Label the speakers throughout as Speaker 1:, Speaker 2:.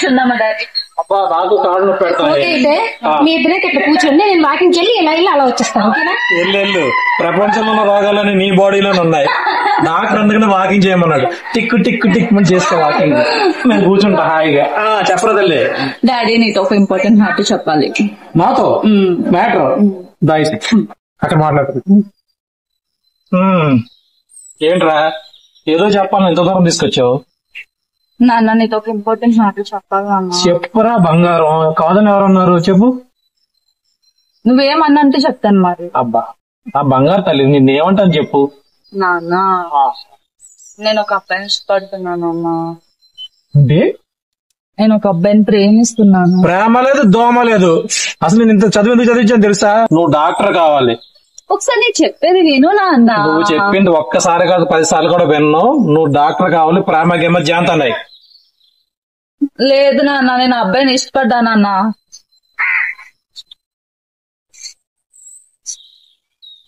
Speaker 1: కూర్చుందామా daddy?
Speaker 2: అబ్బా నాకు కాళ్ళు నొప్పి పెడతాయి.
Speaker 3: మీ ఇద్దరికి ఇట్లా కూర్చోండి, నేను వాకింగ్కి వెళ్ళి ఇలా ఇలా అలా వచ్చేస్తాను.
Speaker 2: వెళ్ళు. ప్రపంచంలో ఉన్న రోగాలన్నీ నీ బాడీలోనే ఉన్నాయి. నాకు అందుకనే వాకింగ్ చేయమన్నాడు. టిక్ టిక్ టిక్ అని చేస్తే వాకింగ్. నేను కూర్చుంటా హాయిగా. చెప్పరా తల్లి?
Speaker 1: డాడీ నీతో ఒక ఇంపార్టెంట్ మ్యాటర్ చెప్పాలి.
Speaker 2: నాతో మ్యాటర్? అక్కడ మాట్లాడుతుంది. ఏంట్రా ఏదో చెప్పాలని ఎంత దూరం తీసుకొచ్చావు?
Speaker 1: నాన్న నీతో ఒక ఇంపార్టెంట్ మ్యాటర్ చెప్పాలి నాన్న.
Speaker 2: చెప్పరా బంగారం. కాదని ఎవరన్నారు చెప్పు.
Speaker 1: నువ్వేమన్నంటే చెప్తాను మరి.
Speaker 2: అబ్బా ఆ బంగారు తల్లి నిన్నేమంటాను చెప్పు.
Speaker 1: నాన్న నేను ఒక అబ్బాయిని ఇష్టపడుతున్నాను అన్న. నేను ఒక అబ్బాయిని ప్రేమిస్తున్నాను.
Speaker 2: ప్రేమ లేదు దోమ లేదు. అసలు నేను ఇంత చదివేందుకు చదివించాను తెలుసా? నువ్వు డాక్టర్ కావాలి.
Speaker 1: ఒకసారి నేను చెప్పేది విను నాన్న.
Speaker 2: నువ్వు చెప్పింది ఒక్కసారి కాదు 10 సార్లు కూడా విన్ను. నువ్వు డాక్టర్ కావాలి. ప్రేమ గేమ జాంతన్నాయి.
Speaker 1: లేదు నాన్న నేను అబ్బాయిని ఇష్టపడ్డానన్న.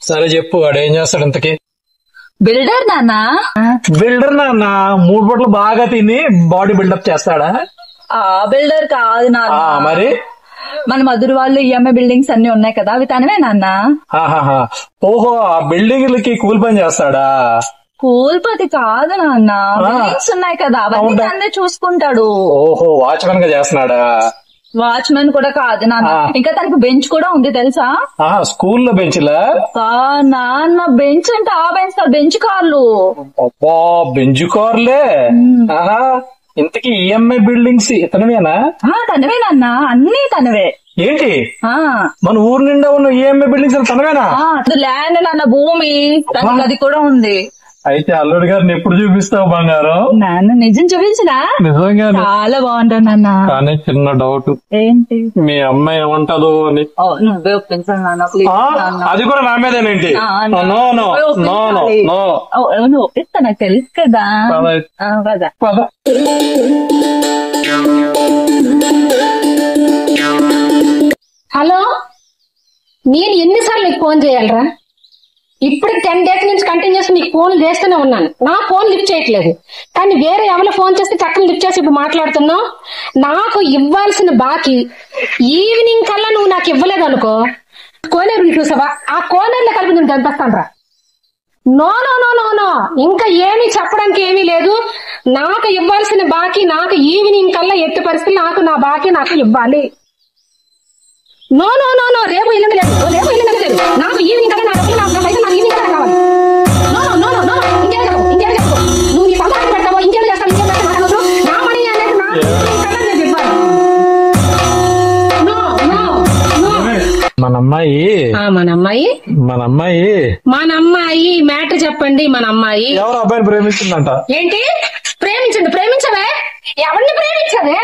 Speaker 2: సరే చెప్పు వాడు ఏం చేస్తాడు ఇంతకి?
Speaker 1: బిల్డర్ నాన్న.
Speaker 2: బిల్డర్ నాన్న 3 పూటలు బాగా తిని బాడీ బిల్డప్ చేస్తాడా?
Speaker 1: ఆ బిల్డర్ కాదు నాన్న.
Speaker 2: మరి
Speaker 1: మన మధుర వాళ్ళు ఈఎంఐ బిల్డింగ్స్ అన్ని ఉన్నాయి కదా, అవి తనవే నాన్న.
Speaker 2: ఓహో ఆ బిల్డింగ్లకి కూలి పని చేస్తాడా?
Speaker 1: కూల్పతి కాదు నాన్న, బిల్డింగ్స్ ఉన్నాయి కదా అవన్నీ తనే చూసుకుంటాడు.
Speaker 2: ఓహో వాచ్మెన్ గా చేస్తున్నాడా?
Speaker 1: వాచ్మెన్ కూడా కాదు నాన్న. ఇంకా తనకి బెంచ్ కూడా ఉంది తెలుసా?
Speaker 2: స్కూల్లో బెంచ్లా?
Speaker 1: నాన్న బెంచ్ అంటే ఆ బెంచ్ కాదు, బెంచ్ కార్లు.
Speaker 2: అబ్బా బెంచ్ కార్లే. ఇంతకీ ఈఎంఐ బిల్డింగ్స్ ఇతనవేనా?
Speaker 1: తనవే నాన్న, అన్ని తనవే.
Speaker 2: ఏంటి మన ఊరు నిండా ఉన్న ఈఎంఐ బిల్డింగ్స్ తనవేనా?
Speaker 1: ల్యాండ్ నాన్న, భూమి తనకి అది కూడా ఉంది.
Speaker 2: అయితే అల్లుడి గారిని ఎప్పుడు చూపిస్తావు బంగారం?
Speaker 1: నాన్న నిజం చూపించనా?
Speaker 2: నిజంగా
Speaker 1: చాలా బాగుంటాను నాన్న.
Speaker 2: కానీ చిన్న డౌట్.
Speaker 1: ఏంటి?
Speaker 2: మీ అమ్మాయి ఏమంటదో అని.
Speaker 1: నువ్వే ఒప్పించాను నాన్న.
Speaker 2: అది కూడా నా మీదేనేంటి?
Speaker 1: నువ్వు ఒప్పిస్తా నాకు తెలుసు కదా.
Speaker 3: హలో, నేను ఎన్నిసార్లు నీకు ఫోన్ చేయాలరా? ఇప్పుడు 10 days నుంచి కంటిన్యూస్ నీకు ఫోన్ చేస్తూనే ఉన్నాను. నా ఫోన్ లిఫ్ట్ చేయట్లేదు, కానీ వేరే ఎవరో ఫోన్ చేస్తే చక్కని లిఫ్ట్ చేసి ఇప్పుడు మాట్లాడుతున్నావు. నాకు ఇవ్వాల్సిన బాకీ ఈవినింగ్ కల్లా నువ్వు నాకు ఇవ్వలేదు అనుకో, కోనేరు చూసావా, ఆ కోనేరులో కలిపి నేను చంపేస్తాను రా. No no no no no, ఇంకా ఏమీ చెప్పడానికి ఏమీ లేదు. నాకు ఇవ్వాల్సిన బాకీ నాకు ఈవినింగ్ కల్లా ఎట్టి పరిస్థితులు నాకు నా బాకీ నాకు ఇవ్వాలి. నో నో నో నో, రేపు ఇల్లు లేదు, రేపు ఇల్లు లేదు. నాకు ఈవినింగ్ కల్లా నా డబ్బులు నాకు ఈవినింగ్ కల్లా కావాలి. నో నో నో నో, ఇంకేం చెప్పు, ఇంకేం చెప్పు. నువ్వు నీ సంపాదన పెడతావో ఇంకేం చేస్తావు, ఇంకేం చేస్తావు నా మనీ అనేది నా ఈవినింగ్ కల్లా నేను ఇవ్వాలి. No no no.
Speaker 2: మన అమ్మాయి
Speaker 3: మన అమ్మాయి మ్యాటర్ చెప్పండి. మన అమ్మాయి
Speaker 2: ఎవరు అబ్బాయిని ప్రేమిస్తుందంట?
Speaker 3: ఏంటి ప్రేమించవే? ఎవరిని ప్రేమించవే?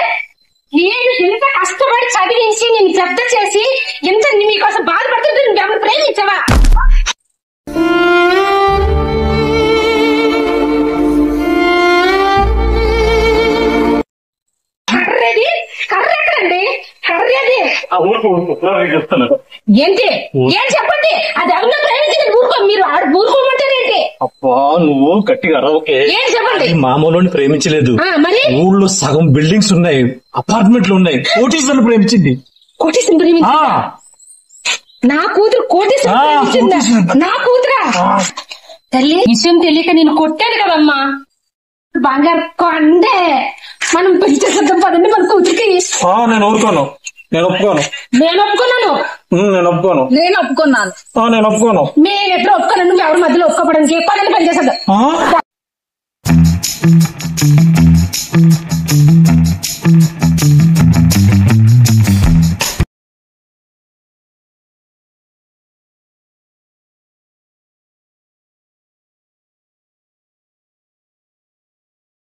Speaker 3: నేను ఇంత కష్టపడి చదివించి నేను పెద్ద చేసి ఎంత మీకోసం బాధపడుతుంటే నువ్వు ఎవరు ప్రేమించవా? కర్రేది? కర్ర ఎక్కడండి? కర్రేది? ఏంటి? ఏం చెప్పండి. అది ఎవరినో ప్రేమించి ఊరుకో, మీరు ఊరుకోమంటారేంటి?
Speaker 2: అబ్బా నువ్వు గట్టిగా అరవకే.
Speaker 3: ఏం చెప్పండి.
Speaker 2: మామూలు ప్రేమించలేదు,
Speaker 3: మరి
Speaker 2: ఊళ్ళో సగం బిల్డింగ్స్ ఉన్నాయి, అపార్ట్మెంట్లు ఉన్నాయి, కోటీశ్వరుని ప్రేమించింది.
Speaker 3: కోటీశ్వరుని ప్రేమించింది? నా కూతురు కోటీశ్వరుని ప్రేమించిందా? నా కూతురా? తల్లి విషయం తెలియక నేను కొట్టాను కదమ్మా. బంగారు కొండే మనం పెళ్లి చేసేద్దాం పదండి మన కూతురికి.
Speaker 2: నేను ఊరుకోను, నేను ఒప్పుకోను.
Speaker 3: నేను ఒప్పుకున్నాను.
Speaker 1: నేను ఒప్పుకున్నాను.
Speaker 3: మేమెప్పుడు ఒప్పుకోను. నువ్వు ఎవరి మధ్యలో ఒప్పుకోవడానికి పదండి పని చేసేద్దాం.